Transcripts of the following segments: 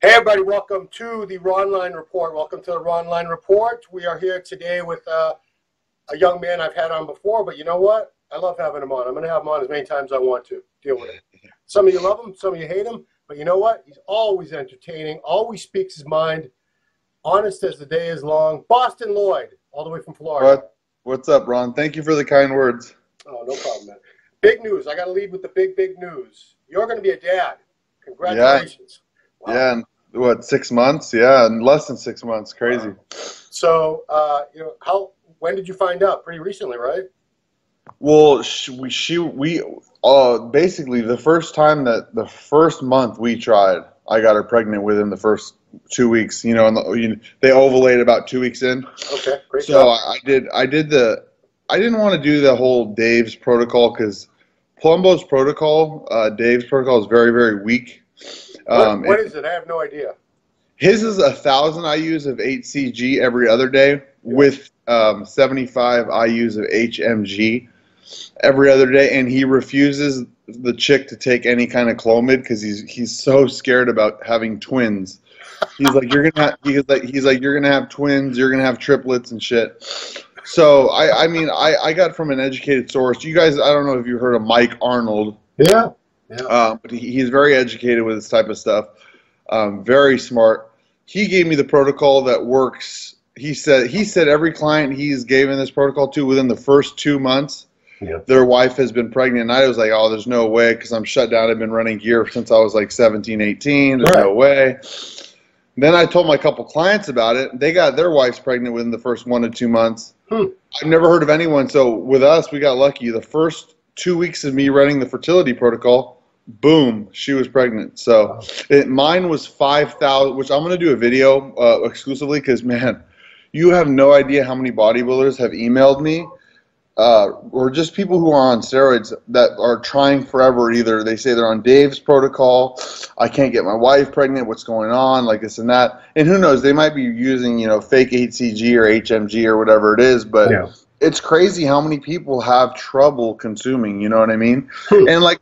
Hey everybody, welcome to the Ronline Report. Welcome to the Ronline Report. We are here today with a young man I've had on before, but you know what? I love having him on. I'm going to have him on as many times as I want to deal with it. Some of you love him, some of you hate him, but you know what? He's always entertaining, always speaks his mind, honest as the day is long. Bostin Loyd, all the way from Florida. What's up, Ron? Thank you for the kind words. Oh, no problem, man. Big news. I got to lead with the big news. You're going to be a dad. Congratulations. Yeah. Wow. Yeah. And what, 6 months? Yeah, in less than 6 months. Crazy. Wow. So, when did you find out? Pretty recently, right? Well, basically the first month we tried, I got her pregnant within the first 2 weeks. You know, and they ovulate about 2 weeks in. Okay, great. So I didn't want to do the whole Dave's protocol because Plumbo's protocol, Dave's protocol is very, very weak. What is it? I have no idea. His is 1,000 IUs of HCG every other day with 75 IUs of HMG every other day, and he refuses the chick to take any kind of Clomid because he's so scared about having twins. He's like, you're gonna have twins, you're gonna have triplets and shit. So I got from an educated source. You guys, I don't know if you heard of Mike Arnold. Yeah. But he's very educated with this type of stuff. Very smart. He gave me the protocol that works. He said every client he's given this protocol to within the first 2 months, their wife has been pregnant. And I was like, oh, there's no way because I'm shut down. I've been running gear since I was like 17, 18. There's no way. Then I told my couple clients about it. They got their wives pregnant within the first 1 to 2 months. I've never heard of anyone. So with us, we got lucky. The first 2 weeks of me running the fertility protocol, boom, she was pregnant. So mine was 5,000, which I'm going to do a video exclusively because, man, you have no idea how many bodybuilders have emailed me or just people who are on steroids that are trying forever. Either they say they're on Dave's protocol, I can't get my wife pregnant, what's going on, like this and that. And who knows, they might be using, fake HCG or HMG or whatever it is, but it's crazy how many people have trouble consuming, you know what I mean? And like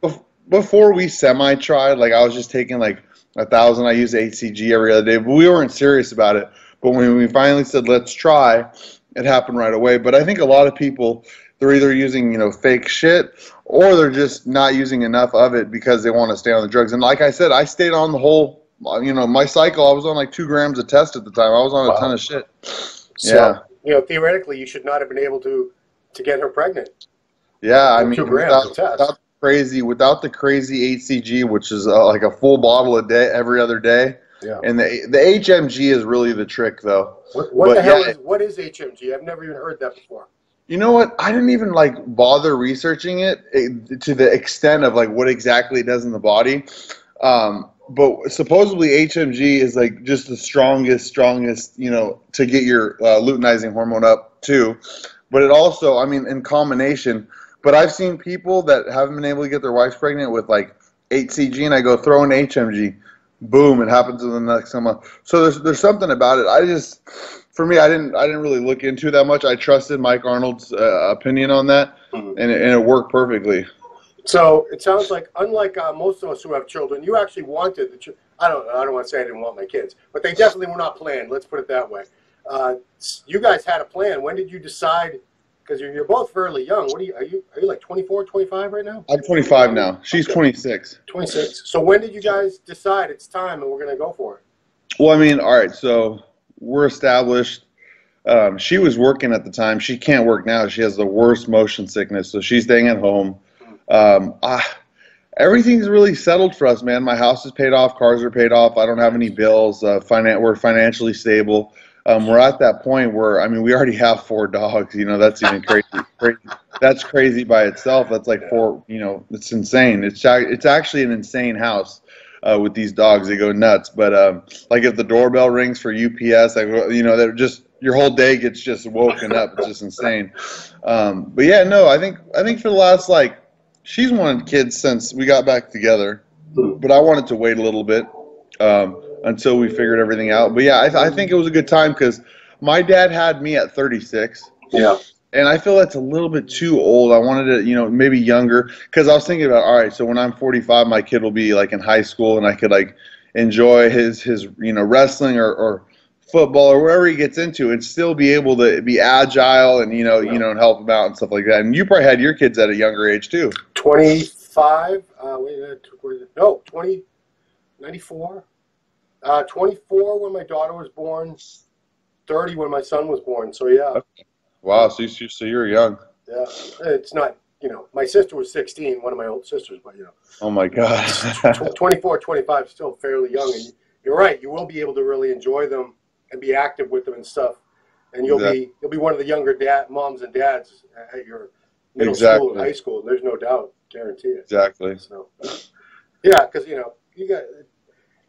before we semi-tried, like I was just taking like 1,000, I use HCG every other day, but we weren't serious about it. But when we finally said, let's try, it happened right away. But I think a lot of people, they're either using, fake shit or they're just not using enough of it because they want to stay on the drugs. And like I said, I stayed on the whole, my cycle, I was on like 2 grams of test at the time. I was on a ton of shit. So, theoretically, you should not have been able to get her pregnant. Yeah, I mean, 2 grams of test. Without the crazy HCG, which is like a full bottle a day, every other day. Yeah. And the HMG is really the trick, though. What is HMG? I've never even heard that before. You know what? I didn't even bother researching it to the extent of what exactly it does in the body. But supposedly HMG is just the strongest, to get your luteinizing hormone up too. But it also, in combination. But I've seen people that haven't been able to get their wives pregnant with HCG, and I go throw in HMG, boom, it happens in the next month. So there's something about it. For me, I didn't really look into that much. I trusted Mike Arnold's opinion on that, and it worked perfectly. So it sounds like, unlike most of us who have children, you actually wanted the I don't want to say I didn't want my kids, but they definitely were not planned. Let's put it that way. You guys had a plan. When did you decide? Because you're both fairly young. Are you like 24, 25 right now? I'm 25 now. She's 26. 26. So when did you guys decide it's time and we're going to go for it? Well, all right. So we're established. She was working at the time. She can't work now. She has the worst motion sickness, so she's staying at home. Everything's really settled for us, man. My house is paid off. Cars are paid off. I don't have any bills. We're financially stable. We're at that point where, we already have 4 dogs. That's even crazy. That's crazy by itself. That's like 4. It's insane. It's actually an insane house with these dogs. They go nuts. But if the doorbell rings for UPS, they're just, your whole day gets just woken up. It's just insane. But yeah, no, I think for the last she's wanted kids since we got back together, but I wanted to wait a little bit. Until we figured everything out. But yeah, I think it was a good time because my dad had me at 36. Yeah. And I feel that's a little bit too old. I wanted to, maybe younger. Because I was thinking about, all right, so when I'm 45, my kid will be in high school and I could enjoy his wrestling or football or wherever he gets into, and still be able to be agile and and help him out and stuff like that. And you probably had your kids at a younger age too. 25. No, 94. 24 when my daughter was born. 30 when my son was born. So yeah. Wow. So you're young. Yeah. It's not. My sister was 16. One of my old sisters, but Oh my God. 24, 25, still fairly young. And you're right. You will be able to really enjoy them and be active with them and stuff. And you'll be one of the younger moms and dads at your middle school and high school. There's no doubt, guarantee it. Exactly. So, yeah, because you got.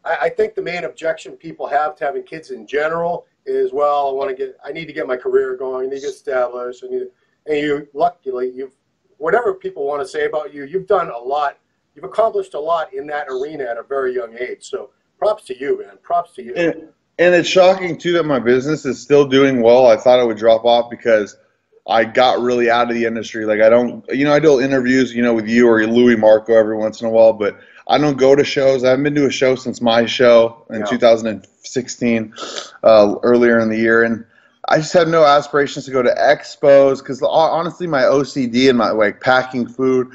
I think the main objection people have to having kids in general is, well, I need to get my career going, I need to get established, and you luckily whatever people want to say about you, you've done a lot, you've accomplished a lot in that arena at a very young age. So props to you, man. Props to you. And it's shocking too that my business is still doing well. I thought it would drop off because I got really out of the industry. Like I do interviews, with you or Louis Marco every once in a while, but I don't go to shows. I haven't been to a show since my show in 2016, earlier in the year. And I just have no aspirations to go to expos because honestly, my OCD and my packing food,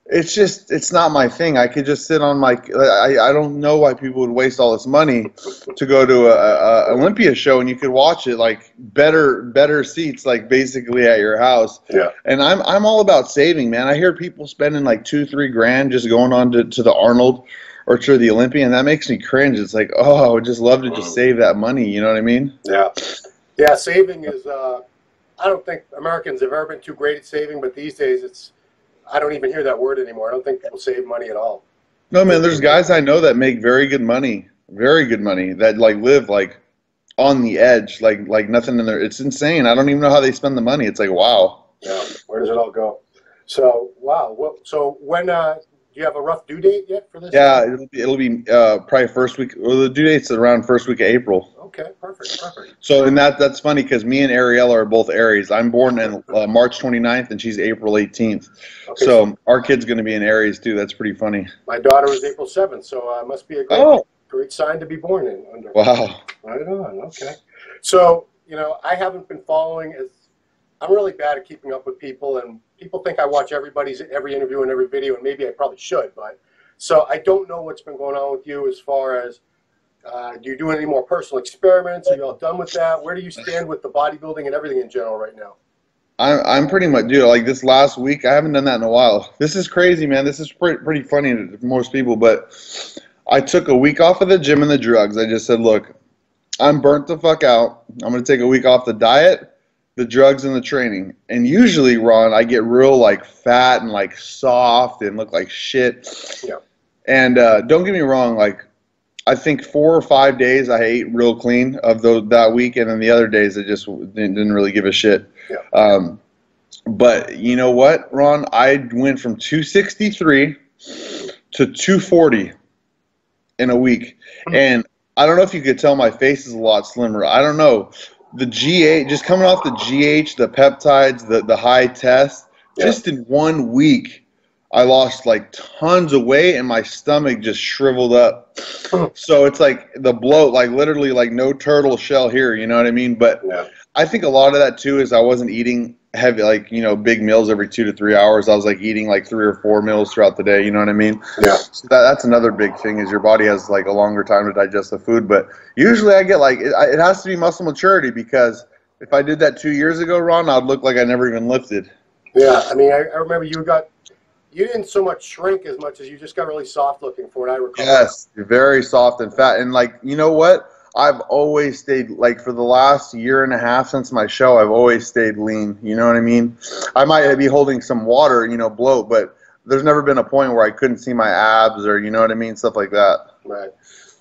it's not my thing. I could just sit on I don't know why people would waste all this money to go to a Olympia show and you could watch it better seats basically at your house. Yeah. And I'm all about saving, man. I hear people spending $2-3 grand just going on to the Arnold or to the Olympia, and that makes me cringe. It's like, oh, I would just love to just save that money. You know what I mean? Yeah. Yeah, saving is I don't think Americans have ever been too great at saving, but these days I don't even hear that word anymore. I don't think people save money at all. No, man, there's guys I know that make very good money that live on the edge, like nothing in there. It's insane. I don't even know how they spend the money. It's like, wow. Yeah, where does it all go? So, wow. Well, so when do you have a rough due date yet for this? Yeah, it'll be probably first week. Well, the due date's around first week of April. Okay, perfect. So, and that's funny because me and Ariella are both Aries. I'm born in March 29th, and she's April 18th. Okay, so our kid's going to be in Aries too. That's pretty funny. My daughter is April 7th, so must be a great sign to be born in. Wow. Right on. Okay. So I haven't been following I'm really bad at keeping up with people, and people think I watch every interview and every video, and maybe I probably should, but so I don't know what's been going on with you as far as. Do you do any more personal experiments? Are you all done with that? Where do you stand with the bodybuilding and everything in general right now? I'm pretty much, this last week, I haven't done that in a while. This is crazy, man. This is pretty funny to most people, but I took a week off of the gym and the drugs. I just said, look, I'm burnt the fuck out. I'm going to take a week off the diet, the drugs, and the training. And usually, Ron, I get real fat and soft and look like shit. Yeah. And don't get me wrong, I think 4 or 5 days I ate real clean of that week, and then the other days I just didn't really give a shit. Yeah. But you know what, Ron? I went from 263 to 240 in a week, and I don't know if you could tell my face is a lot slimmer. I don't know. The GH, just coming off the GH, the peptides, the high test, just in 1 week. I lost tons of weight and my stomach just shriveled up. So it's the bloat, literally no turtle shell here, you know what I mean? But I think a lot of that too is I wasn't eating heavy, big meals every 2 to 3 hours. I was eating 3 or 4 meals throughout the day, you know what I mean? Yeah. So that's another big thing is your body has a longer time to digest the food. But usually I get it has to be muscle maturity because if I did that 2 years ago, Ron, I'd look like I never even lifted. Yeah, I mean, I remember you didn't so much shrink as much as you just got really soft looking for it, I recall. Yes, you're very soft and fat. And you know what? I've always stayed, for the last year and a half since my show, I've always stayed lean. You know what I mean? I might be holding some water, bloat, but there's never been a point where I couldn't see my abs or, you know what I mean? Stuff like that. Right.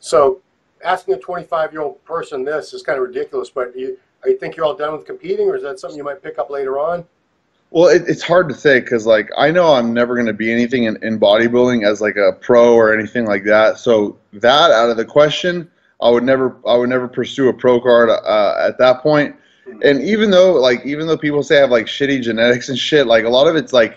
So asking a 25-year-old person this is kind of ridiculous, but you think you're all done with competing, or is that something you might pick up later on? Well, it's hard to say because, I know I'm never going to be anything in bodybuilding as, a pro or anything like that. So that out of the question, I would never pursue a pro card at that point. And even though people say I have, shitty genetics and shit, a lot of it's, I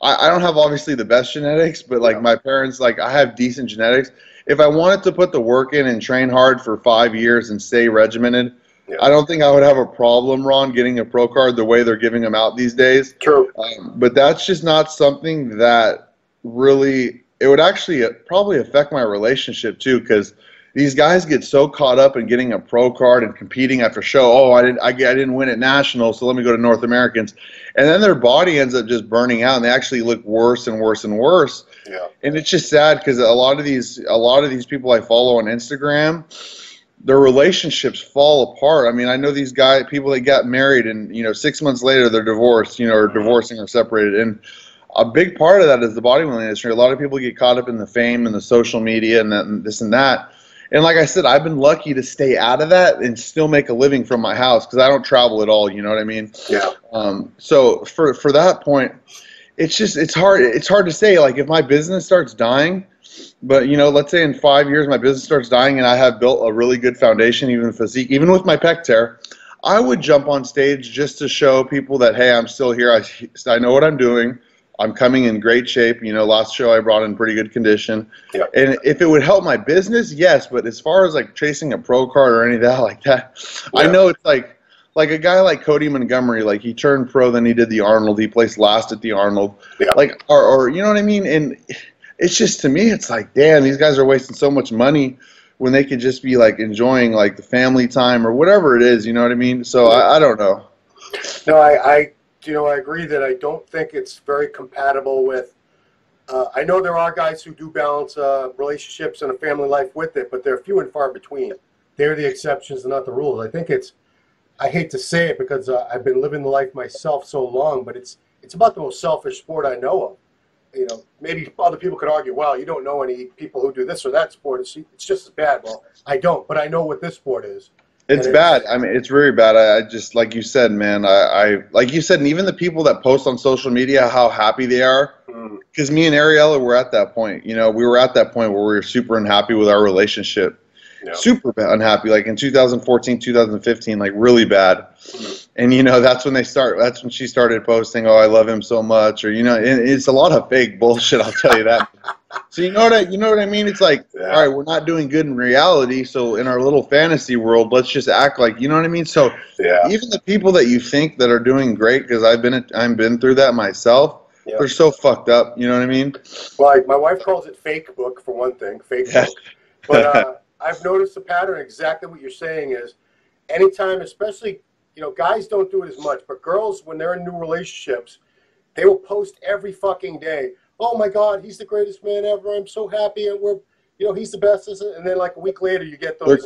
don't have, obviously, the best genetics, but, my parents, I have decent genetics. if I wanted to put the work in and train hard for 5 years and stay regimented, Yeah. I don't think I would have a problem, Ron, getting a pro card the way they're giving them out these days. True. But that's just not something that really, it would actually probably affect my relationship too, because these guys get so caught up in getting a pro card and competing after show. Oh, I didn't win at nationals, so let me go to North Americans, and then their body ends up just burning out, and they actually look worse and worse and worse. Yeah. And it's just sad because a lot of these people I follow on Instagram, their relationships fall apart. I mean, I know these people that got married, and 6 months later they're divorced, or divorcing or separated, and a big part of that is the bodybuilding industry. A lot of people get caught up in the fame and the social media and that and this and that. And like I said, I've been lucky to stay out of that and still make a living from my house because I don't travel at all. You know what I mean? Yeah. So for that point, it's hard to say. Like if my business starts dying, but let's say in 5 years my business starts dying and I have built a really good foundation, even physique, even with my pec tear, I would jump on stage just to show people that, hey, I'm still here. I know what I'm doing. I'm coming in great shape. Last show I brought in pretty good condition. Yeah. And if it would help my business, yes. But as far as like chasing a pro card or any of that like that, yeah. I know it's like a guy like Cody Montgomery, like he turned pro, then he did the Arnold. He placed last at the Arnold. Yeah. Like, or you know what I mean? And it's just, to me, it's like, damn, these guys are wasting so much money when they could just be like enjoying like the family time or whatever it is. You know what I mean? So I don't know. No, I agree that I don't think it's very compatible with. I know there are guys who do balance relationships and a family life with it, but they're few and far between. They're the exceptions and not the rules. I think I hate to say it because I've been living the life myself so long, but it's about the most selfish sport I know of. Maybe other people could argue, well, you don't know any people who do this or that sport. It's just as bad. Well, I don't, but I know what this sport is. It's bad. I mean, it's very bad. I just, like you said, man, I like you said, and even the people that post on social media how happy they are, because me and Ariella were at that point. We were at that point where we were super unhappy with our relationship. Yeah. Super unhappy, like in 2014, 2015, like really bad. And that's when that's when she started posting, oh, I love him so much, or and it's a lot of fake bullshit, I'll tell you that. So you know what I mean? It's like, yeah. All right, we're not doing good in reality, so in our little fantasy world, let's just act like, you know what I mean? So yeah. Even the people that you think that are doing great, because I've been through that myself. Yeah. They're so fucked up, you know what I mean? Well, my wife calls it fake book for one thing, fake book. But I've noticed the pattern. Exactly what you're saying is, anytime, especially, guys don't do it as much, but girls, when they're in new relationships, they will post every fucking day. Oh my God, he's the greatest man ever. I'm so happy, and he's the best. And then like a week later, you get those.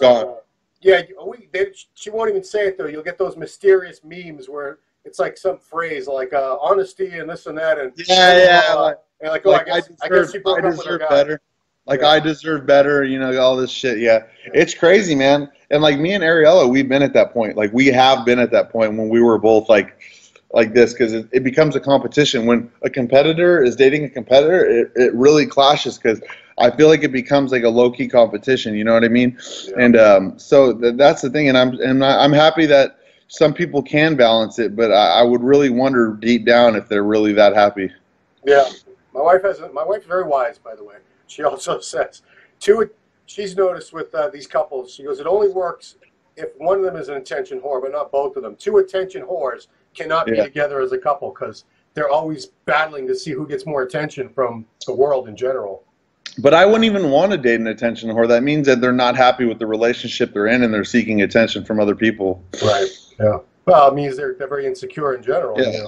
She won't even say it though. You'll get those mysterious memes where it's like some phrase like honesty and this and that, and and like, oh, like I guess she broke up with her guy. Better. Like, yeah. I deserve better, all this shit, yeah. It's crazy, man. And, like, me and Ariella, we've been at that point. Like, we have been at that point when we were both, like this, because it becomes a competition. When a competitor is dating a competitor, it really clashes, because I feel like it becomes, like, a low-key competition, you know what I mean? Yeah. And so that's the thing, and I'm happy that some people can balance it, but I would really wonder deep down if they're really that happy. Yeah. My wife's very wise, by the way. She also says, she's noticed with these couples, she goes, it only works if one of them is an attention whore, but not both of them. Two attention whores cannot be together as a couple because they're always battling to see who gets more attention from the world in general. But I wouldn't even want to date an attention whore. That means that they're not happy with the relationship they're in and they're seeking attention from other people. Right, yeah. Well, it means they're very insecure in general. Yeah,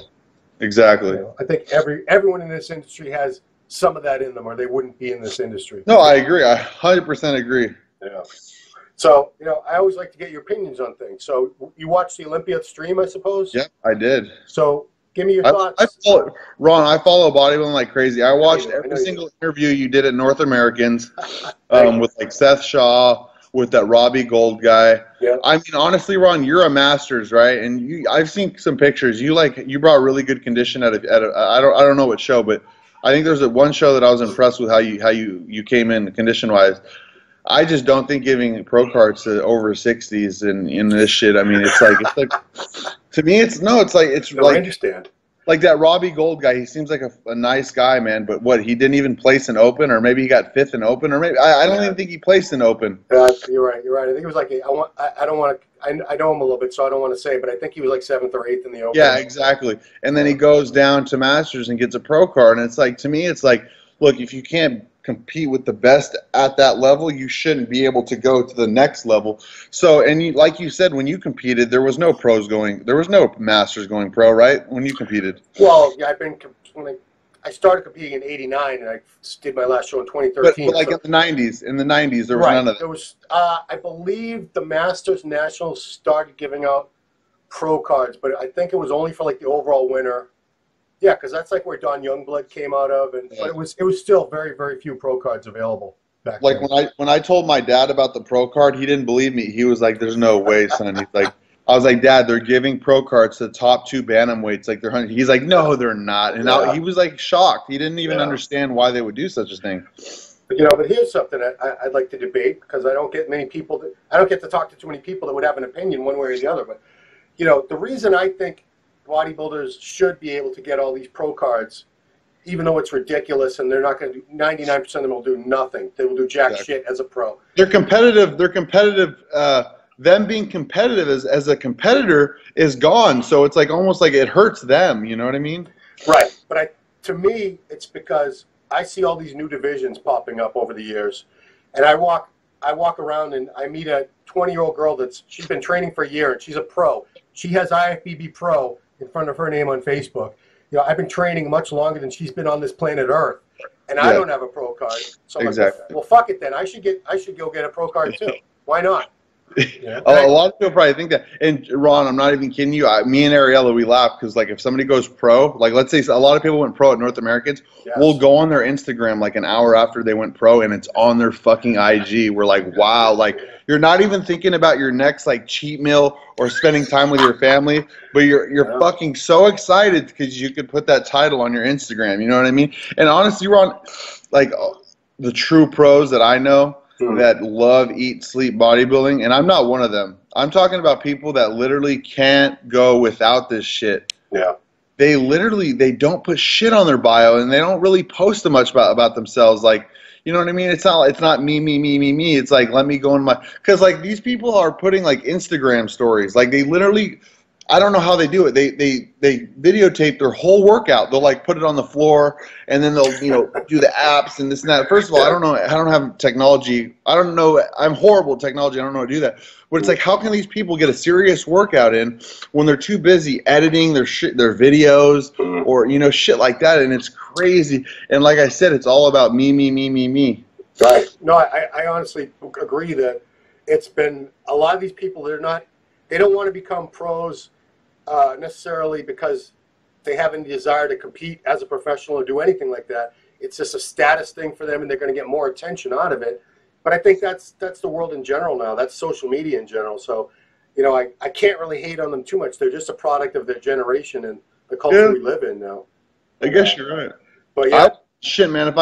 exactly. I think everyone in this industry has some of that in them, or they wouldn't be in this industry. No, I agree. I 100% agree. Yeah. So, I always like to get your opinions on things. So, you watched the Olympia stream, I suppose? Yeah, I did. So, give me your thoughts. Ron, I follow bodybuilding like crazy. I watched every single interview you did at North Americans with like Seth Shaw, with that Robbie Gold guy. Yeah. I mean, honestly, Ron, you're a Masters, right? And I've seen some pictures. You brought really good condition at a I don't know what show, but I think there's one show that I was impressed with how you came in condition wise. I just don't think giving pro cards to over 60s in this shit. I mean, it's like to me, I understand. Like that Robbie Gold guy, he seems like a nice guy, man. But what, he didn't even place an Open, or maybe he got fifth in Open, or maybe I don't even think he placed an Open. You're right. You're right. I think it was like I don't want to. I know him a little bit, so I don't want to say, but I think he was like 7th or 8th in the Open. Yeah, exactly. And then he goes down to Masters and gets a pro card, and it's like, to me, it's like, look, if you can't compete with the best at that level, you shouldn't be able to go to the next level. So, and you, like you said, when you competed, there was no there was no Masters going pro, right? When you competed. Well, yeah, when I started competing in '89, and I did my last show in 2013. But like in the '90s, there was none of that. There was, I believe, the Masters Nationals started giving out pro cards, but I think it was only for like the overall winner. Yeah, because that's like where Don Youngblood came out of, but it was still very, very few pro cards available back then. Like when I told my dad about the pro card, he didn't believe me. He was like, "There's no way, son." He's like, I was like, "Dad, they're giving pro cards to the top 2 bantamweights, like they're 100." He's like, "No, they're not." And he was like shocked. He didn't even understand why they would do such a thing. But but here's something I'd like to debate, because I don't get to talk to too many people that would have an opinion one way or the other. But the reason I think bodybuilders should be able to get all these pro cards, even though it's ridiculous, and they're not going to do, 99% of them will do nothing. They will do jack shit as a pro. They're competitive. They're competitive. Them being competitive as a competitor is gone. So it's like almost like it hurts them. You know what I mean? Right. But to me, it's because I see all these new divisions popping up over the years, and I walk around and I meet a 20-year-old girl she's been training for a year, and she's a pro. She has IFBB Pro in front of her name on Facebook. I've been training much longer than she's been on this planet Earth, and I don't have a pro card. So I'm like, well, fuck it then. I should go get a pro card too. Why not? A lot of people probably think that. And Ron, I'm not even kidding you. Me and Ariella, we laugh because, like, if somebody goes pro, like, let's say a lot of people went pro at North Americans, we'll go on their Instagram like an hour after they went pro, and it's on their fucking IG. We're like, wow, like, you're not even thinking about your next like cheat meal or spending time with your family, but you're fucking so excited because you could put that title on your Instagram. You know what I mean? And honestly, Ron, like, the true pros that I know that love, eat, sleep bodybuilding, and I'm not one of them. I'm talking about people that literally can't go without this shit. Yeah. They don't put shit on their bio, and they don't really post much about themselves. Like, you know what I mean? It's not me. It's like, let me go in because like these people are putting like Instagram stories. Like they literally, I don't know how they do it. They videotape their whole workout. They'll like put it on the floor, and then they'll do the apps and this and that. First of all, I don't know. I don't have technology. I don't know. I'm horrible at technology. I don't know how to do that. But it's like, how can these people get a serious workout in when they're too busy editing their videos or shit like that? And it's crazy. And like I said, it's all about me. Right. No, I honestly agree that it's been a lot of these people. They don't want to become pros necessarily because they have any desire to compete as a professional or do anything like that. It's just a status thing for them, and they're going to get more attention out of it. But I think that's the world in general now. That's social media in general. So, I can't really hate on them too much. They're just a product of their generation and the culture we live in now. I guess you're right. But yeah, shit, man.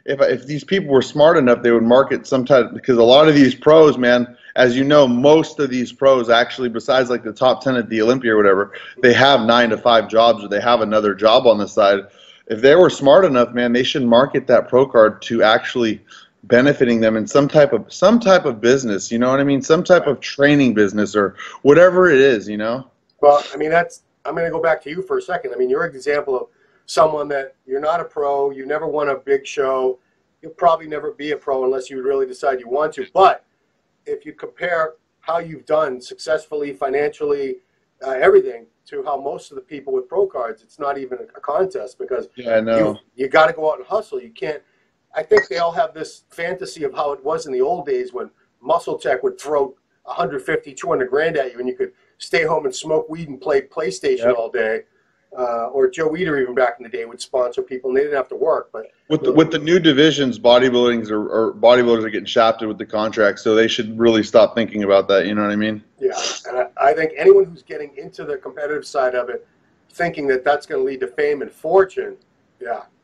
If these people were smart enough, they would market some type, because a lot of these pros, man, as you know, most of these pros actually, besides like the top 10 at the Olympia or whatever, they have 9 to 5 jobs, or they have another job on the side. If they were smart enough, man, they should market that pro card to actually benefiting them in some type of business. You know what I mean? Some type of training business or whatever it is. Well, I mean, I'm going to go back to you for a second. I mean, you're an example of someone that you're not a pro. You never won a big show. You'll probably never be a pro unless you really decide you want to. But if you compare how you've done successfully, financially, everything, to how most of the people with pro cards, it's not even a contest, because you got to go out and hustle. You can't. I think they all have this fantasy of how it was in the old days when Muscle Tech would throw 150, 200 grand at you, and you could stay home and smoke weed and play PlayStation all day. Or Joe Weider, even back in the day, would sponsor people, and they didn't have to work. But with the new divisions, bodybuilders are getting shafted with the contracts, so they should really stop thinking about that. You know what I mean? Yeah, and I think anyone who's getting into the competitive side of it, thinking that that's going to lead to fame and fortune,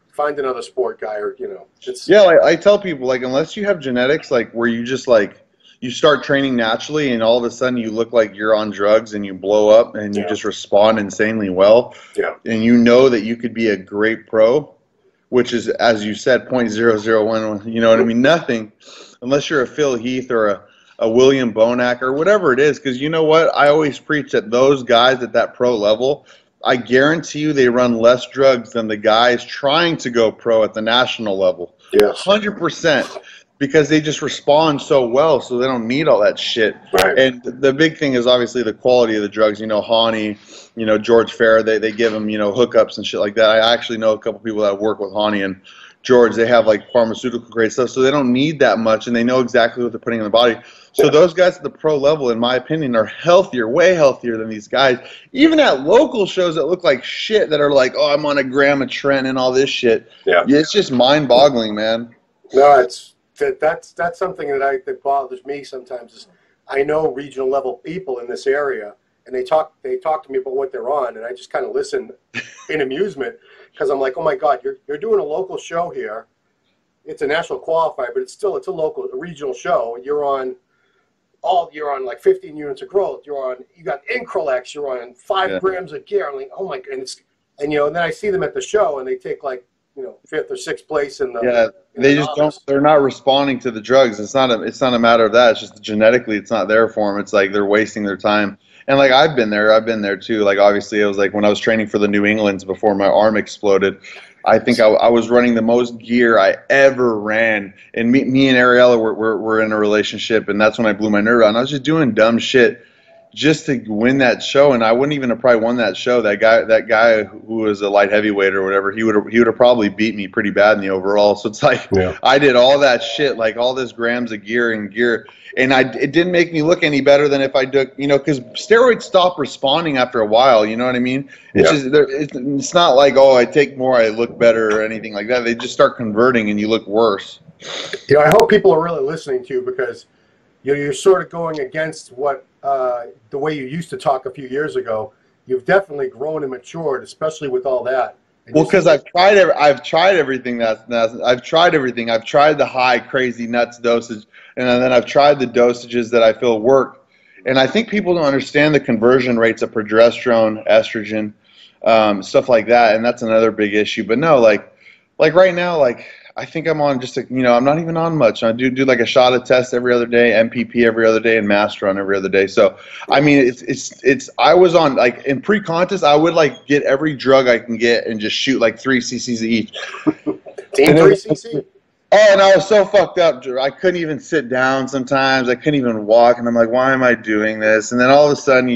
find another sport guy, or it's. Yeah, like I tell people, like, unless you have genetics, like where you just like you start training naturally, and all of a sudden you look like you're on drugs and you blow up and you just respond insanely well. Yeah. And you know that you could be a great pro, which is, as you said, 0.001. You know what I mean? Nothing, unless you're a Phil Heath or a William Bonac or whatever it is. Because you know what? I always preach that those guys at that pro level, I guarantee you they run less drugs than the guys trying to go pro at the national level. Yes. 100%. Because they just respond so well, so they don't need all that shit. Right. And the big thing is obviously the quality of the drugs. You know, Hani, you know, George Fair, they give them, you know, hookups and shit like that. I actually know a couple people that work with Hani and George. They have like pharmaceutical grade stuff, so they don't need that much, and they know exactly what they're putting in the body. So those guys at the pro level, in my opinion, are healthier, way healthier than these guys. Even at local shows that look like shit, that are like, oh, I'm on a gram of Trent and all this shit. Yeah. It's just mind-boggling, man. No, that's something that bothers me sometimes. Is I know regional level people in this area, and they talk to me about what they're on, and I just kind of listen in amusement, because I'm like, oh my God, you're doing a local show here. It's a national qualifier, but it's a regional show. You're on like 15 units of growth. You got Increlex. You're on 5 grams of gear. I'm like, oh my God, and then I see them at the show, and they take like, you know, 5th or 6th place in the they just don't. They're not responding to the drugs. It's not a matter of that. It's just genetically, it's not there for them. It's like they're wasting their time. And like I've been there too. Like obviously, it was like when I was training for the New Englands before my arm exploded. I think I was running the most gear I ever ran. And me and Ariella were in a relationship, and that's when I blew my nerve out. And I was just doing dumb shit just to win that show, and I wouldn't even have probably won that show. That guy who was a light heavyweight or whatever, he would have probably beat me pretty bad in the overall. So it's like I did all that shit, like all this grams of gear, and it didn't make me look any better than if I took, you know, because steroids stop responding after a while. You know what I mean? It's just it's not like, oh, I take more, I look better or anything like that. They just start converting, and you look worse. You know, I hope people are really listening to you, because you're sort of going against what the way you used to talk a few years ago. You've definitely grown and matured, especially with all that. Well, because I've tried everything. I've tried everything. I've tried the high, crazy, nuts dosage, and then I've tried the dosages that I feel work. And I think people don't understand the conversion rates of progesterone, estrogen, stuff like that, and that's another big issue. But no, like right now, like I think I'm on just I'm not even on much. I do like a shot of test every other day, MPP every other day, and Master on every other day. So I mean, I was on, like, in pre-contest, I would like get every drug I can get and just shoot like 3 cc's each. Team 3 cc. Oh, and I was so fucked up, Drew. I couldn't even sit down sometimes. I couldn't even walk, and I'm like, why am I doing this? And then all of a sudden,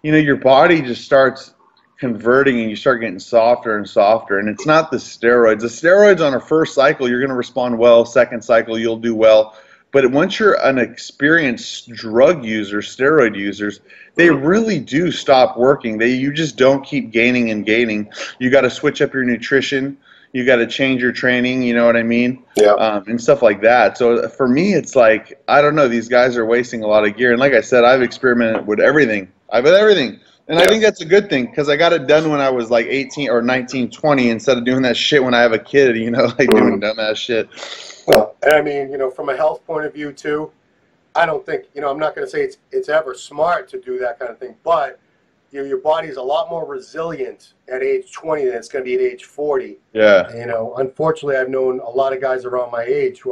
your body just starts converting, and you start getting softer and softer. And it's not the steroids. The steroids on a first cycle, you're going to respond well. Second cycle, you'll do well. But once you're an experienced drug user, steroid users, they really do stop working. You just don't keep gaining and gaining. You got to switch up your nutrition. You got to change your training, you know what I mean? Yeah. And stuff like that. So for me, it's like, I don't know, these guys are wasting a lot of gear. And like I said, I've experimented with everything. And I think that's a good thing, because I got it done when I was like 18 or 19, 20, instead of doing that shit when I have a kid, like doing dumbass shit. Well, and I mean, from a health point of view too, I don't think, I'm not going to say it's ever smart to do that kind of thing, but your body's a lot more resilient at age 20 than it's going to be at age 40. Yeah. And, unfortunately, I've known a lot of guys around my age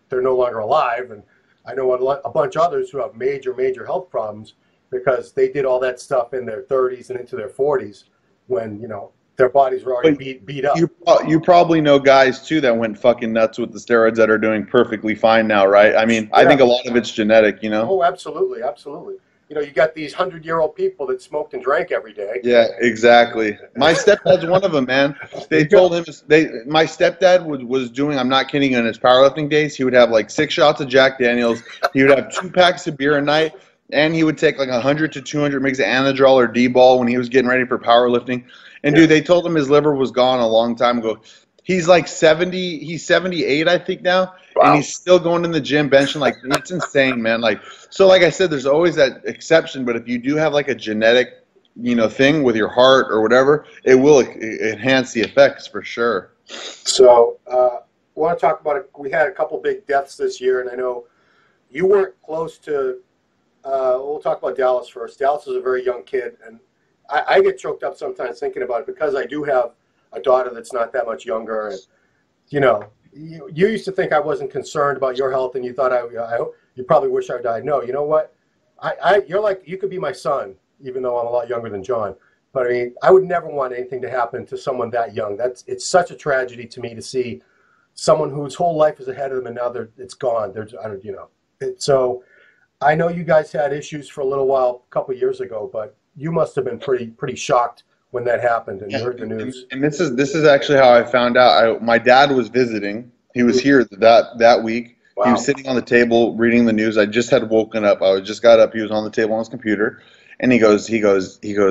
they're no longer alive, and I know a bunch of others who have major, major health problems because they did all that stuff in their 30s and into their 40s when, their bodies were already beat up. You probably know guys, too, that went fucking nuts with the steroids that are doing perfectly fine now, right? I mean, I think a lot of it's genetic, Oh, absolutely, absolutely. You got these 100-year-old people that smoked and drank every day. Yeah, exactly. My stepdad's one of them, man. They told him, my stepdad was doing, I'm not kidding, in his powerlifting days, he would have like 6 shots of Jack Daniels, he would have 2 packs of beer a night, and he would take like 100 to 200 mgs of Anadrol or D-ball when he was getting ready for powerlifting. And dude, they told him his liver was gone a long time ago. He's like 70, he's 78, I think now. Wow. And he's still going in the gym, benching. Like, it's insane, man. So like I said, there's always that exception, but if you do have like a genetic, thing with your heart or whatever, it will enhance the effects for sure. So, I want to talk about it. We had a couple big deaths this year, and I know, you weren't close to. We'll talk about Dallas first. Dallas is a very young kid, and I get choked up sometimes thinking about it because I do have a daughter that's not that much younger, and you know, you used to think I wasn't concerned about your health, and you thought you probably wish I died. No, you know what? You're like, you could be my son, even though I'm a lot younger than John. But I mean, I would never want anything to happen to someone that young. It's such a tragedy to me to see someone whose whole life is ahead of them, and now it's gone. So I know you guys had issues for a little while, a couple of years ago, but you must have been pretty shocked when that happened and you heard the news. And this is actually how I found out. My dad was visiting. He was here that week. Wow. He was sitting on the table reading the news. I just had woken up. I just got up. He was on the table on his computer. And he goes,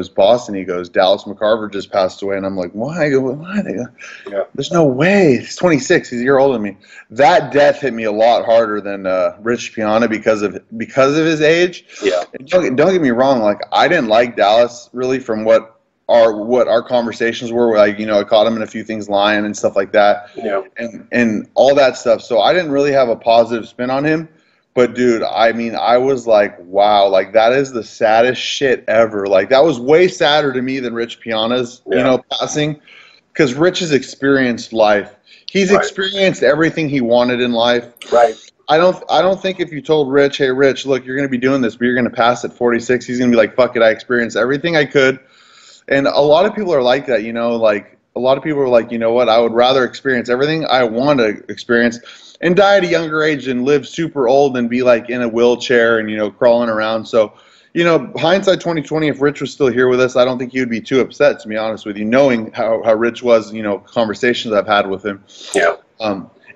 Boston, he goes, Dallas McCarver just passed away. And I'm like, why? Yeah. There's no way. He's 26. He's a year older than me. That death hit me a lot harder than Rich Piana because of his age. Yeah. And don't get me wrong. Like, I didn't like Dallas really from what our conversations were. Like, I caught him in a few things lying and stuff like that. Yeah. And all that stuff. So I didn't really have a positive spin on him. But, dude, I mean, I was like, wow, like, that is the saddest shit ever. Like, that was way sadder to me than Rich Piana's, passing. Because Rich has experienced life. He's experienced everything he wanted in life. Right. I don't think if you told Rich, hey, Rich, look, you're going to be doing this, but you're going to pass at 46, he's going to be like, fuck it, I experienced everything I could. And a lot of people are like that, like, a lot of people are like, you know what, I would rather experience everything I want to experience and die at a younger age and live super old and be like in a wheelchair and, crawling around. So, hindsight 2020, if Rich was still here with us, I don't think he would be too upset, to be honest with you, knowing how Rich was, conversations I've had with him. Yeah.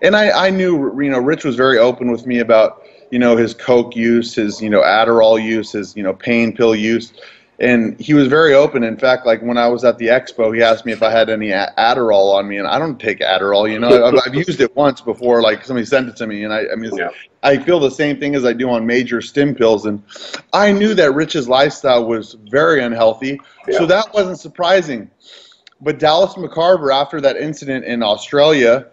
And I knew, Rich was very open with me about, his Coke use, his, Adderall use, his, pain pill use. And he was very open. In fact, like when I was at the expo, he asked me if I had any Adderall on me, and I don't take Adderall. I've used it once before, like somebody sent it to me, and I feel the same thing as I do on major stim pills. And I knew that Rich's lifestyle was very unhealthy, so that wasn't surprising. But Dallas McCarver, after that incident in Australia,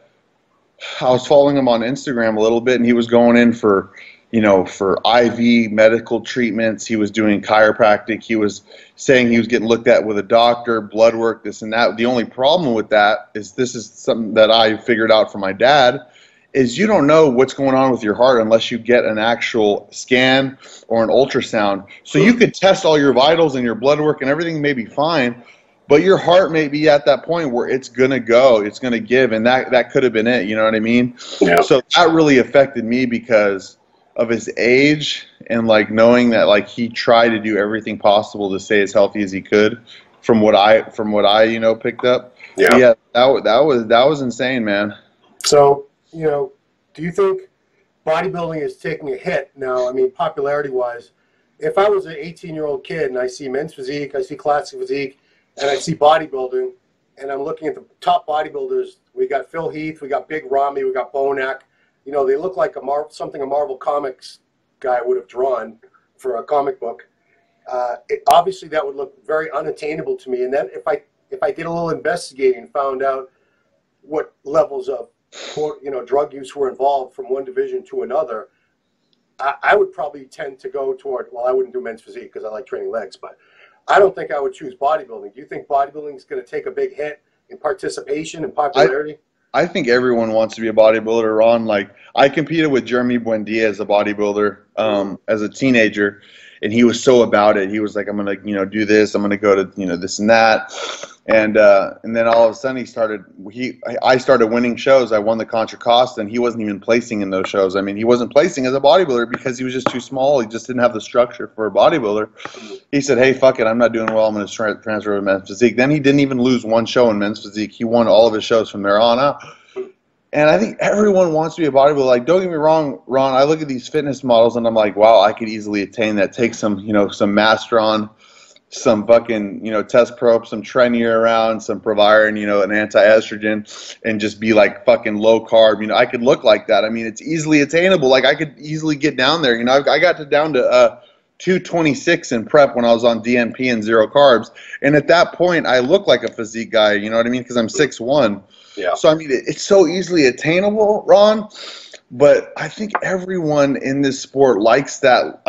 I was following him on Instagram a little bit, and he was going in for IV medical treatments. He was doing chiropractic. He was saying he was getting looked at with a doctor, blood work, this and that. The only problem with that is, this is something that I figured out from my dad, is you don't know what's going on with your heart unless you get an actual scan or an ultrasound. So you could test all your vitals and your blood work and everything may be fine, but your heart may be at that point where it's going to go, it's going to give, and that could have been it, you know what I mean? Yeah. So that really affected me because of his age and like knowing that like he tried to do everything possible to stay as healthy as he could from what I picked up. Yeah, that was insane, man. So, do you think bodybuilding is taking a hit now? I mean, popularity wise, if I was an 18-year-old kid and I see men's physique, I see classic physique, and I see bodybuilding, and I'm looking at the top bodybuilders, we got Phil Heath, we got Big Ramy, we got Bonac. They look like something a Marvel Comics guy would have drawn for a comic book. Obviously, that would look very unattainable to me. And then if I did a little investigating and found out what levels of drug use were involved from one division to another, I would probably tend to go toward, well, I wouldn't do men's physique because I like training legs, but I don't think I would choose bodybuilding. Do you think bodybuilding is going to take a big hit in participation and popularity? I think everyone wants to be a bodybuilder, Ron. Like, I competed with Jeremy Buendia as a bodybuilder as a teenager, and he was so about it. He was like, I'm going to, do this. I'm going to go to, this and that. And then all of a sudden I started winning shows. I won the Contra Costa, and he wasn't even placing in those shows. I mean, he wasn't placing as a bodybuilder because he was just too small. He just didn't have the structure for a bodybuilder. He said, hey, fuck it, I'm not doing well. I'm going to transfer to men's physique. Then he didn't even lose one show in men's physique. He won all of his shows from there on out. And I think everyone wants to be a bodybuilder. Like, don't get me wrong, Ron, I look at these fitness models, and I'm like, wow, I could easily attain that. Take some, some Mastron, some fucking, test probe, some Trenier around, some Proviron, an anti-estrogen, and just be like fucking low carb. I could look like that. I mean, it's easily attainable. Like, I could easily get down there. I got down to 226 in prep when I was on DNP and zero carbs. And at that point, I look like a physique guy, you know what I mean? Because I'm 6'1". Yeah. So, I mean, it's so easily attainable, Ron. But I think everyone in this sport likes that,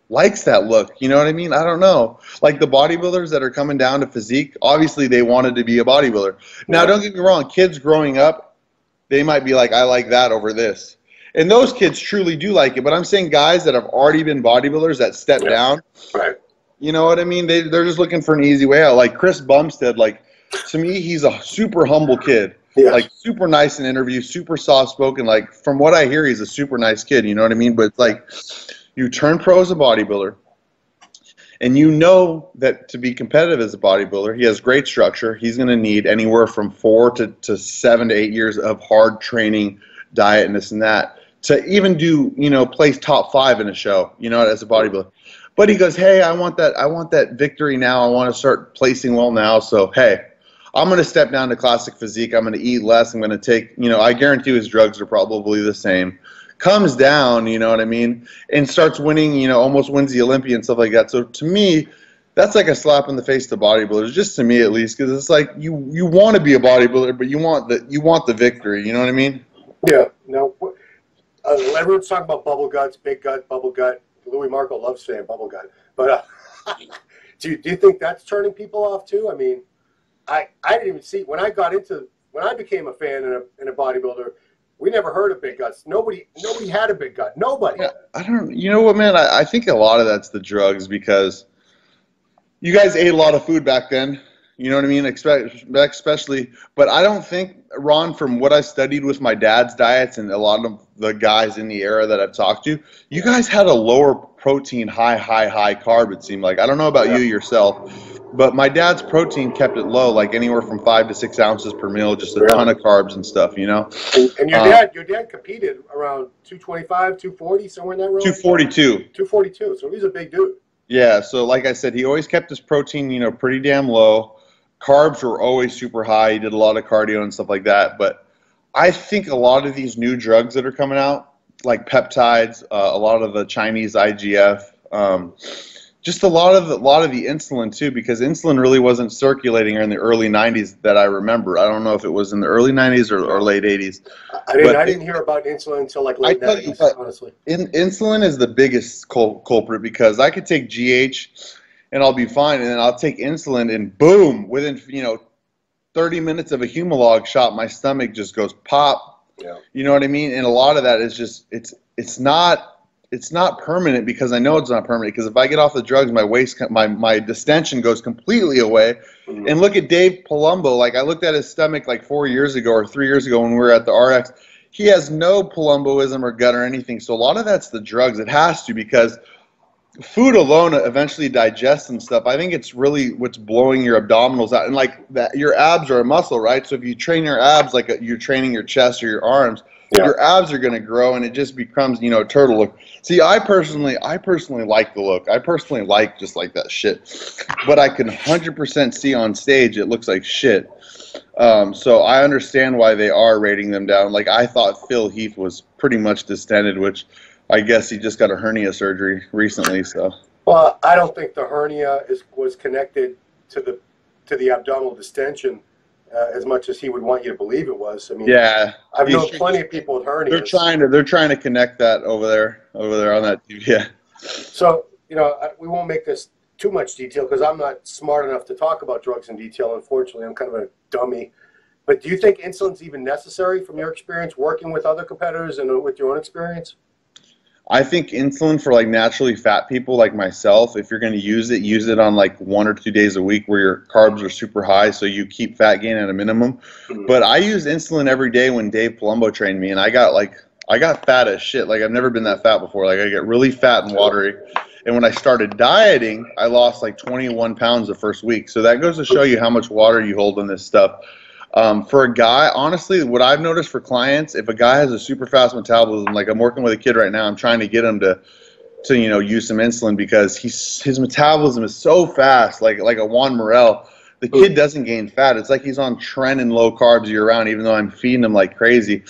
likes that look. You know what I mean? I don't know. Like the bodybuilders that are coming down to physique, obviously they wanted to be a bodybuilder. Now, don't get me wrong, kids growing up, they might be like, I like that over this. And those kids truly do like it. But I'm saying guys that have already been bodybuilders that step down, right? You know what I mean? They're just looking for an easy way out. Like Chris Bumstead, like to me, he's a super humble kid. Yes. Like super nice in interviews, super soft spoken. Like from what I hear, he's a super nice kid. You know what I mean? But it's like you turn pro as a bodybuilder, and you know that to be competitive as a bodybuilder, he has great structure. He's going to need anywhere from 4 to 7 to 8 years of hard training, diet, and this and that to even do, you know, place top 5 in a show, you know, as a bodybuilder. But he goes, hey, I want that victory now. I want to start placing well now. So, hey, I'm going to step down to classic physique. I'm going to eat less. I'm going to take, you know, I guarantee his drugs are probably the same. Comes down, you know what I mean, and starts winning, you know, almost wins the Olympia and stuff like that. So to me, that's like a slap in the face to bodybuilders, just to me at least, because it's like you want to be a bodybuilder, but you want the victory. You know what I mean? Yeah. Now, everyone's talking about bubble guts, big gut, bubble gut. Louis Marco loves saying bubble gut. But do you think that's turning people off too? I mean, I didn't even see when I became a fan and a bodybuilder. We never heard of big guts. Nobody had a big gut. Nobody. Yeah, I don't. You know what, man? I think a lot of that's the drugs because you guys ate a lot of food back then. You know what I mean? Especially, but I don't think, Ron, from what I studied with my dad's diets and a lot of the guys in the era that I've talked to, you guys had a lower protein, high carb, it seemed like. I don't know about you yourself, but my dad's protein kept it low, like anywhere from 5 to 6 ounces per meal, just a ton of carbs and stuff, you know? And your dad competed around 225, 240, somewhere in that range? 242. 242, so he's a big dude. Yeah, so like I said, he always kept his protein, you know, pretty damn low. Carbs were always super high. He did a lot of cardio and stuff like that. But I think a lot of these new drugs that are coming out, like peptides, a lot of the Chinese IGF, just a lot of the insulin too, because insulin really wasn't circulating in the early 90s that I remember. I don't know if it was in the early 90s or late 80s. I didn't hear about insulin until like late 90s, honestly. Insulin is the biggest culprit because I could take GH and I'll be fine, and then I'll take insulin and boom, within 30 minutes of a Humalog shot, my stomach just goes pop. Yeah. You know what I mean? And a lot of that is just it's not permanent, because I know it's not permanent, because if I get off the drugs, my distension goes completely away. Mm-hmm. And look at Dave Palumbo. Like I looked at his stomach like 4 years ago or 3 years ago when we were at the RX. He has no Palumboism or gut or anything. So a lot of that's the drugs. It has to, because food alone eventually digests and stuff. I think it's really what's blowing your abdominals out. And like that, your abs are a muscle, right? So if you train your abs like you're training your chest or your arms, your abs are going to grow, and it just becomes, a turtle look. See, I personally like the look. I personally like just like that shit. But I can 100% see on stage it looks like shit. So I understand why they are rating them down. Like I thought Phil Heath was pretty much distended, which I guess he just got a hernia surgery recently. So. Well, I don't think the hernia was connected to the abdominal distension as much as he would want you to believe it was. I mean, yeah, I've known plenty of people with hernias. They're trying to connect that over there on that. Yeah. So we won't make this too much detail because I'm not smart enough to talk about drugs in detail. Unfortunately, I'm kind of a dummy. But do you think insulin's even necessary from your experience working with other competitors and with your own experience? I think insulin for like naturally fat people like myself, if you're going to use it on like 1 or 2 days a week where your carbs are super high, so you keep fat gain at a minimum. Mm-hmm. But I use insulin every day when Dave Palumbo trained me, and I got fat as shit. Like I've never been that fat before. Like I get really fat and watery. And when I started dieting, I lost like 21 pounds the first week. So that goes to show you how much water you hold in this stuff. For a guy, honestly, what I've noticed for clients, if a guy has a super fast metabolism, like I'm working with a kid right now, I'm trying to get him to use some insulin because his metabolism is so fast, like a Juan Morel. The kid doesn't gain fat. It's like he's on tren and low carbs year round, even though I'm feeding him like crazy.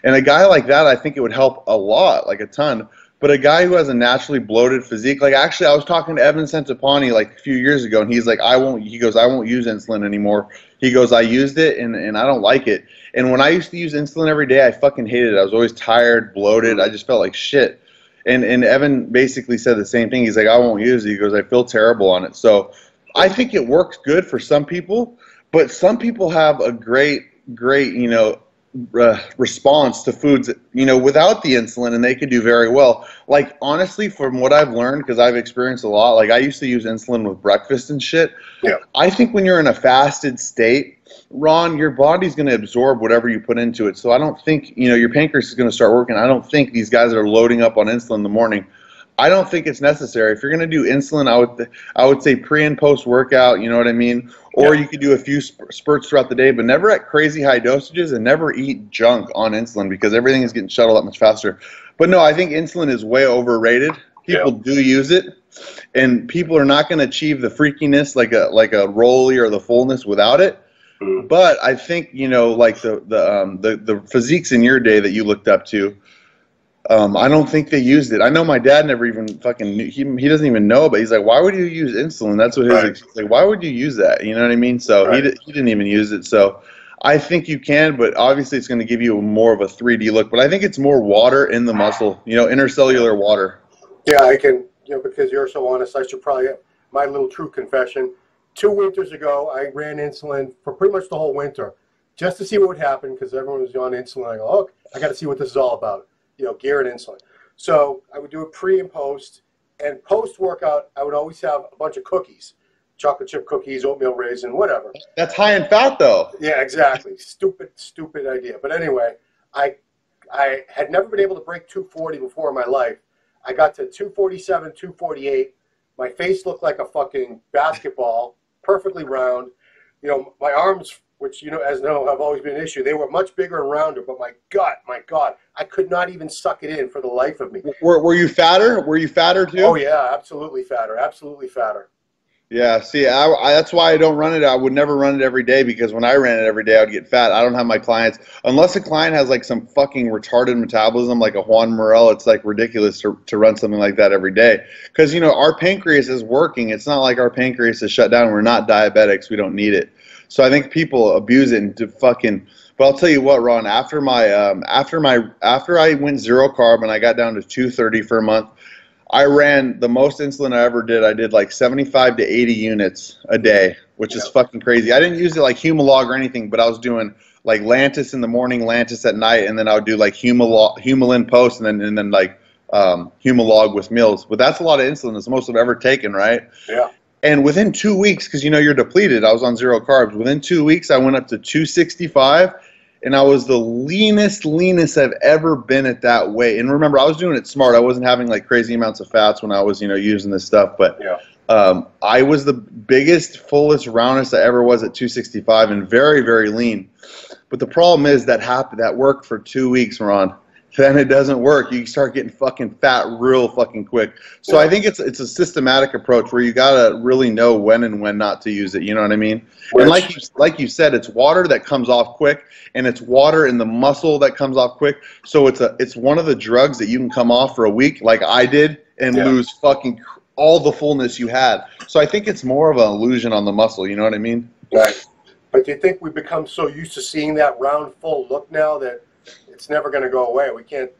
And a guy like that, I think it would help a lot, like a ton. But a guy who has a naturally bloated physique, like actually I was talking to Evan Centopani like a few years ago, and he's like, I won't use insulin anymore. He goes, I used it and I don't like it. And when I used to use insulin every day, I fucking hated it. I was always tired, bloated. I just felt like shit. And Evan basically said the same thing. He's like, I won't use it. He goes, I feel terrible on it. So I think it works good for some people, but some people have a great, response to foods, without the insulin, and they could do very well. Like, honestly, from what I've learned, because I've experienced a lot, like I used to use insulin with breakfast and shit. Yeah. I think when you're in a fasted state, Ron, your body's going to absorb whatever you put into it. So I don't think, your pancreas is going to start working. I don't think these guys that are loading up on insulin in the morning, I don't think it's necessary. If you're going to do insulin, I would say pre and post workout, you know what I mean? Or you could do a few spurts throughout the day, but never at crazy high dosages, and never eat junk on insulin because everything is getting shuttled that much faster. But no, I think insulin is way overrated. People do use it, and people are not going to achieve the freakiness like a Rolly or the fullness without it. But I think, like the physiques in your day that you looked up to, I don't think they used it. I know my dad never even fucking knew. He doesn't even know, but he's like, why would you use insulin? That's what his like. Why would you use that? You know what I mean? So he didn't even use it. So I think you can, but obviously it's going to give you more of a 3D look. But I think it's more water in the muscle, intercellular water. Yeah, I can, because you're so honest, I should probably, my little true confession. 2 winters ago, I ran insulin for pretty much the whole winter just to see what would happen, because everyone was on insulin. I go, oh, I got to see what this is all about. Gear and insulin. So I would do it pre and post. And post-workout, I would always have a bunch of cookies. Chocolate chip cookies, oatmeal raisin, whatever. That's high in fat, though. Yeah, exactly. Stupid idea. But anyway, I had never been able to break 240 before in my life. I got to 247, 248. My face looked like a fucking basketball, perfectly round. My arms, which as know have always been an issue, they were much bigger and rounder, but my God, I could not even suck it in for the life of me. Were you fatter? Were you fatter too? Oh yeah, absolutely fatter. Yeah, see, that's why I don't run it. I would never run it every day, because when I ran it every day, I would get fat. I don't have my clients, unless a client has like some fucking retarded metabolism like a Juan Morel, it's like ridiculous to run something like that every day. Because, our pancreas is working. It's not like our pancreas is shut down. We're not diabetics. We don't need it. So I think people abuse it and but I'll tell you what, Ron, after I went zero carb and I got down to 230 for a month, I ran the most insulin I ever did. I did like 75 to 80 units a day, which is fucking crazy. I didn't use it like Humalog or anything, but I was doing like Lantus in the morning, Lantus at night, and then I would do like Humalin post, and then like Humalog with meals. But that's a lot of insulin. It's the most I've ever taken, right? Yeah. And within 2 weeks, because you're depleted, I was on zero carbs. Within 2 weeks, I went up to 265, and I was the leanest I've ever been at that weight. And remember, I was doing it smart. I wasn't having like crazy amounts of fats when I was, using this stuff. But I was the biggest, fullest, roundest I ever was at 265, and very, very lean. But the problem is that worked for 2 weeks, Ron. Then it doesn't work. You start getting fucking fat real fucking quick. So I think it's a systematic approach where you gotta really know when and when not to use it. You know what I mean? And like you said, it's water that comes off quick, and it's water in the muscle that comes off quick. So it's one of the drugs that you can come off for a week, like I did, and lose fucking all the fullness you had. So I think it's more of an illusion on the muscle. You know what I mean? Right. But do you think we've become so used to seeing that round, full look now that it's never going to go away? We can't.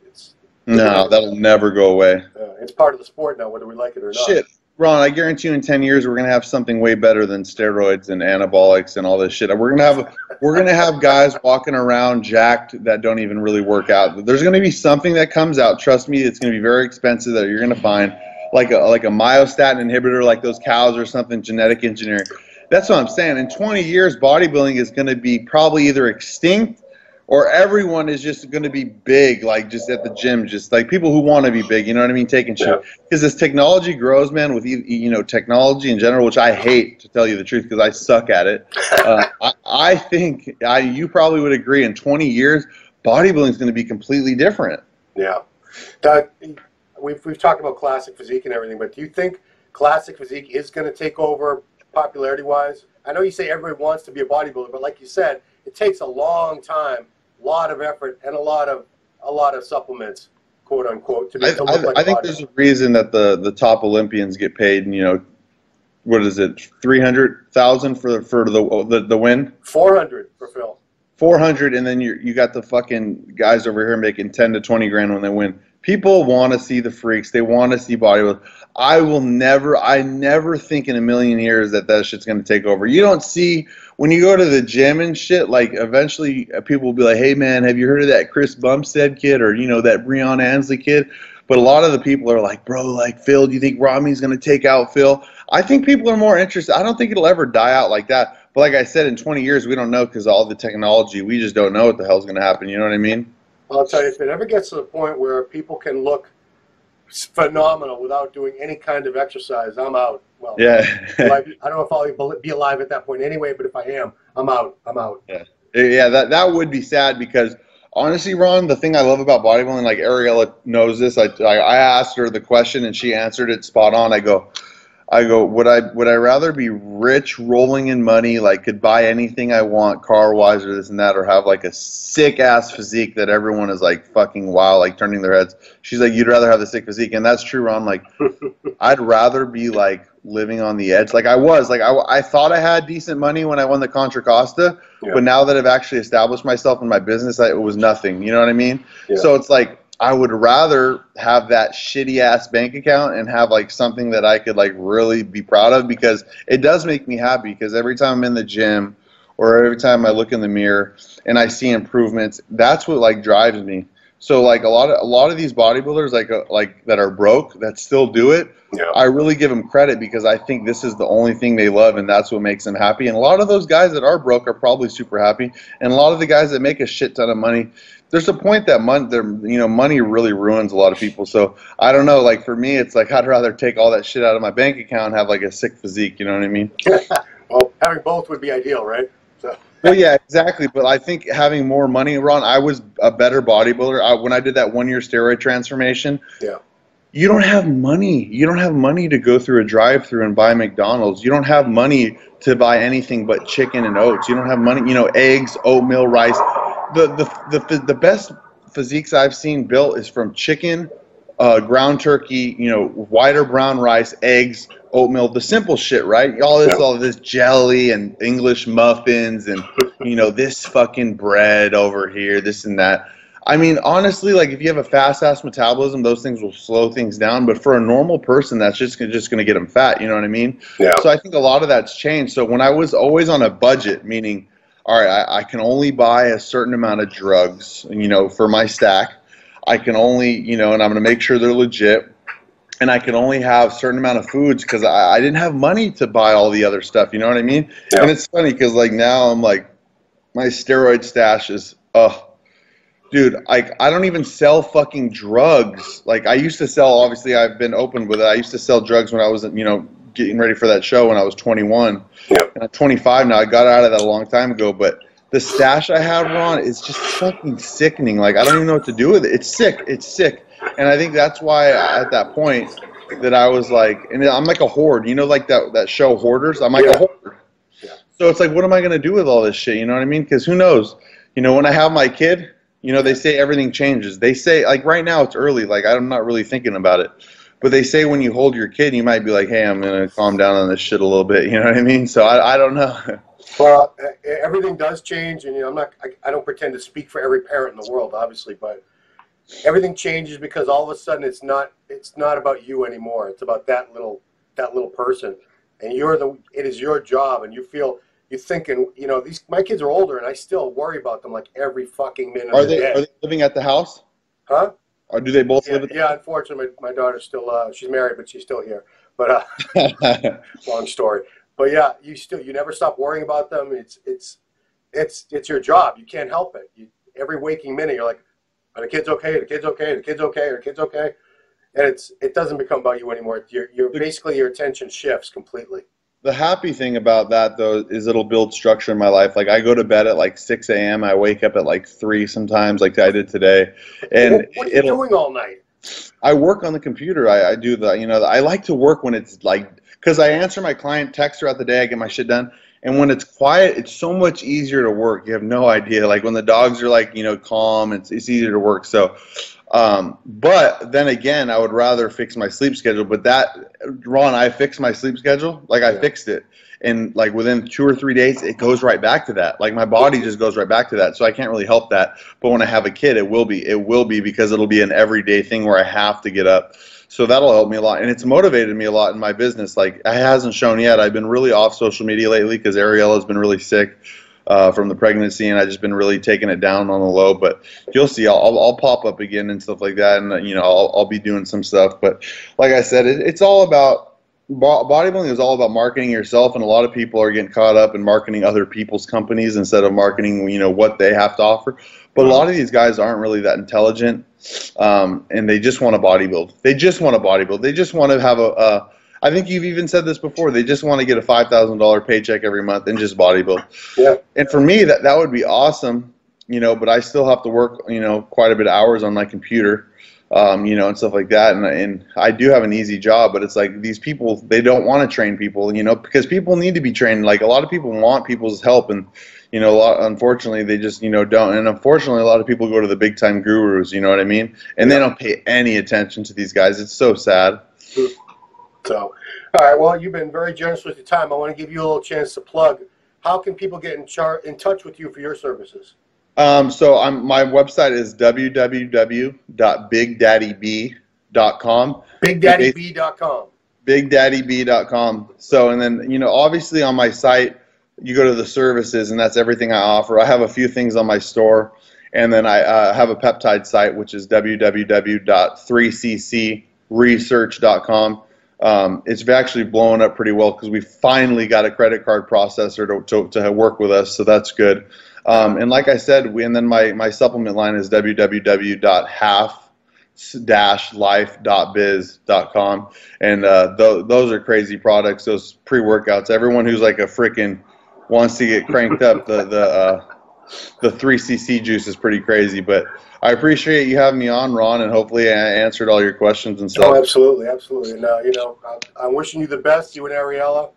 No, that'll never go away. It's part of the sport now, whether we like it or not. Shit, Ron, I guarantee you in 10 years we're going to have something way better than steroids and anabolics and all this shit. We're going to have guys walking around jacked that don't even really work out. There's going to be something that comes out. Trust me, it's going to be very expensive that you're going to find, like a myostatin inhibitor, like those cows or something, genetic engineering. That's what I'm saying. In 20 years, bodybuilding is going to be probably either extinct, or everyone is just going to be big, like just at the gym, just like people who want to be big, you know what I mean, taking shit. Because as technology grows, man, with technology in general, which I hate, to tell you the truth, because I suck at it. I think you probably would agree. In 20 years, bodybuilding is going to be completely different. Yeah, we've talked about classic physique and everything, but do you think classic physique is going to take over popularity-wise? I know you say everybody wants to be a bodybuilder, but like you said, it takes a long time, a lot of effort, and a lot of supplements, quote unquote, to look like I think there's a reason that the top Olympians get paid, you know, what is it, 300,000 for the win? 400 for Phil. 400, and then you got the fucking guys over here making 10 to 20 grand when they win. People want to see the freaks. They want to see bodybuilders. I never think in a million years that shit's going to take over. You don't see, when you go to the gym and shit, like eventually people will be like, hey man, have you heard of that Chris Bumstead kid, or, you know, that Breon Ansley kid? But a lot of the people are like, bro, like, Phil, do you think Rami's going to take out Phil? I think people are more interested. I don't think it'll ever die out like that. But like I said, in 20 years, we don't know because all the technology, we just don't know what the hell's going to happen. You know what I mean? I'll tell you, if it ever gets to the point where people can look phenomenal without doing any kind of exercise, I'm out. Well, yeah. I don't know if I'll be alive at that point anyway, but if I am, I'm out. I'm out. Yeah, that would be sad because honestly, Ron, the thing I love about bodybuilding, like Ariella knows this. I asked her the question and she answered it spot on. I go, would I rather be rich, rolling in money, like could buy anything I want, car wise or this and that, or have like a sick ass physique that everyone is like fucking wow, like turning their heads? She's like, you'd rather have the sick physique, and that's true, Ron. Like, I'd rather be like living on the edge. Like I thought I had decent money when I won the Contra Costa, but now that I've actually established myself in my business, it was nothing. You know what I mean? Yeah. So it's like, I would rather have that shitty ass bank account and have like something that I could like really be proud of, because it does make me happy, because every time I'm in the gym or every time I look in the mirror and I see improvements, that's what like drives me. So like a lot of these bodybuilders like that are broke that still do it, I really give them credit, because I think this is the only thing they love and that's what makes them happy. And a lot of those guys that are broke are probably super happy, and a lot of the guys that make a shit ton of money, there's a point that money really ruins a lot of people. So I don't know, like for me, it's like I'd rather take all that shit out of my bank account and have like a sick physique. You know what I mean? Well, having both would be ideal, right? So. Well, yeah, exactly. But I think having more money, Ron, I was a better bodybuilder when I did that 1-year steroid transformation. Yeah. You don't have money. You don't have money to go through a drive-through and buy McDonald's. You don't have money to buy anything but chicken and oats. You don't have money, eggs, oatmeal, rice. The best physiques I've seen built is from chicken, ground turkey, white or brown rice, eggs, oatmeal, the simple shit, right? All this jelly and English muffins and this fucking bread over here, this and that. I mean, honestly, like if you have a fast-ass metabolism, those things will slow things down. But for a normal person, that's just going to get them fat. You know what I mean? Yeah. So I think a lot of that's changed. So when I was always on a budget, meaning, all right, I can only buy a certain amount of drugs, for my stack. I can only, and I'm going to make sure they're legit. And I can only have a certain amount of foods because I didn't have money to buy all the other stuff. You know what I mean? Yeah. And it's funny because like now I'm like, my steroid stash is, dude, I don't even sell fucking drugs. Like I used to sell, obviously I've been open with it. I used to sell drugs when I was, getting ready for that show when I was 21. Yep. And I'm 25 now. I got out of that a long time ago. But the stash I have, Ron, is just fucking sickening. Like I don't even know what to do with it. It's sick. It's sick. And I think that's why at that point that I was like, and I'm like a hoard. Like that show Hoarders? I'm like a hoard. Yeah. So it's like, what am I going to do with all this shit? You know what I mean? Because who knows? When I have my kid, they say everything changes. They say, like, right now it's early. Like, I'm not really thinking about it. But they say when you hold your kid, you might be like, hey, I'm going to calm down on this shit a little bit. You know what I mean? So I don't know. Well, everything does change. And, I don't pretend to speak for every parent in the world, obviously. But everything changes because all of a sudden it's not about you anymore. It's about that little person. And it is your job. And you're thinking, my kids are older, and I still worry about them like every fucking minute of the day. Are they living at the house? Huh? Or do they both live at the house? Yeah, unfortunately, my daughter's still, she's married, but she's still here. But, long story. But yeah, you never stop worrying about them. It's your job. You can't help it. Every waking minute, you're like, are the kids okay? The kids okay? The kids okay? Are the kids okay? And it doesn't become about you anymore. Basically, your attention shifts completely. The happy thing about that, though, is it'll build structure in my life. Like, I go to bed at, like, 6 a.m. I wake up at, like, 3 sometimes, like I did today. And what are you doing all night? I work on the computer. I do I like to work when it's, like, because I answer my client texts throughout the day. I get my shit done. And when it's quiet, it's so much easier to work. You have no idea. Like, when the dogs are, like, calm, it's easier to work. So But then again, I would rather fix my sleep schedule. But that, Ron, I fixed my sleep schedule. Like I fixed it, and like within 2 or 3 days, it goes right back to that. Like my body just goes right back to that. So I can't really help that. But when I have a kid, it will be because it'll be an everyday thing where I have to get up. So that'll help me a lot, and it's motivated me a lot in my business. Like it hasn't shown yet. I've been really off social media lately because Ariella's been really sick from the pregnancy, and I've just been really taking it down on the low. But you'll see, I'll pop up again and stuff like that, and you know I'll be doing some stuff. But like I said, it's all about bodybuilding is all about marketing yourself, and a lot of people are getting caught up in marketing other people's companies instead of marketing what they have to offer. But a lot of these guys aren't really that intelligent, and they just want to bodybuild. They just want to bodybuild. They just want to have I think you've even said this before. They just want to get a $5,000 paycheck every month and just bodybuild. Yeah. And for me, that would be awesome, but I still have to work, quite a bit of hours on my computer, and stuff like that. And I do have an easy job, but it's like these people, they don't want to train people, because people need to be trained. Like a lot of people want people's help, and unfortunately, they just, don't. And unfortunately, a lot of people go to the big time gurus, you know what I mean? And they don't pay any attention to these guys. It's so sad. So, all right, well, you've been very generous with your time. I want to give you a little chance to plug. How can people get in touch with you for your services? So my website is www.bigdaddyb.com. BigDaddyB.com. BigDaddyB.com. So, and then, obviously on my site, you go to the services, and that's everything I offer. I have a few things on my store, and then I have a peptide site, which is www.3ccresearch.com. It's actually blowing up pretty well because we finally got a credit card processor to work with us, so that's good. And like I said, and then my supplement line is www.half-life.biz.com, and those are crazy products. Those pre-workouts. Everyone who's like a freaking wants to get cranked up, the 3cc juice is pretty crazy. But I appreciate you having me on, Ron, and hopefully I answered all your questions and stuff. Oh, absolutely, absolutely. And I'm wishing you the best, you and Ariella.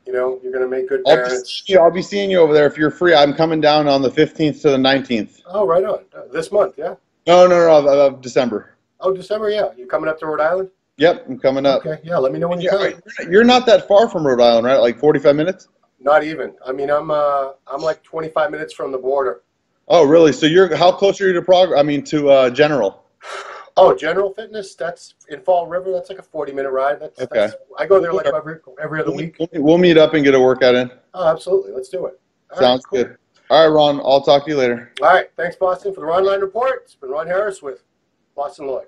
You're going to make good parents. I'll be seeing you over there if you're free. I'm coming down on the 15th to the 19th. Oh, right on. This month, yeah? No, December. Oh, December, yeah. You coming up to Rhode Island? Yep, I'm coming up. Okay, yeah, let me know when you come. You're not that far from Rhode Island, right? Like 45 minutes? Not even. I mean, I'm like 25 minutes from the border. Oh, really? So how close are you to General? Oh, General Fitness? That's in Fall River. That's like a 40-minute ride. I go there like every other week. We'll meet up and get a workout in. Oh, absolutely. Let's do it. Sounds good. All right, Ron. I'll talk to you later. All right. Thanks, Boston, for the Ronline Report. It's been Ron Harris with Bostin Loyd.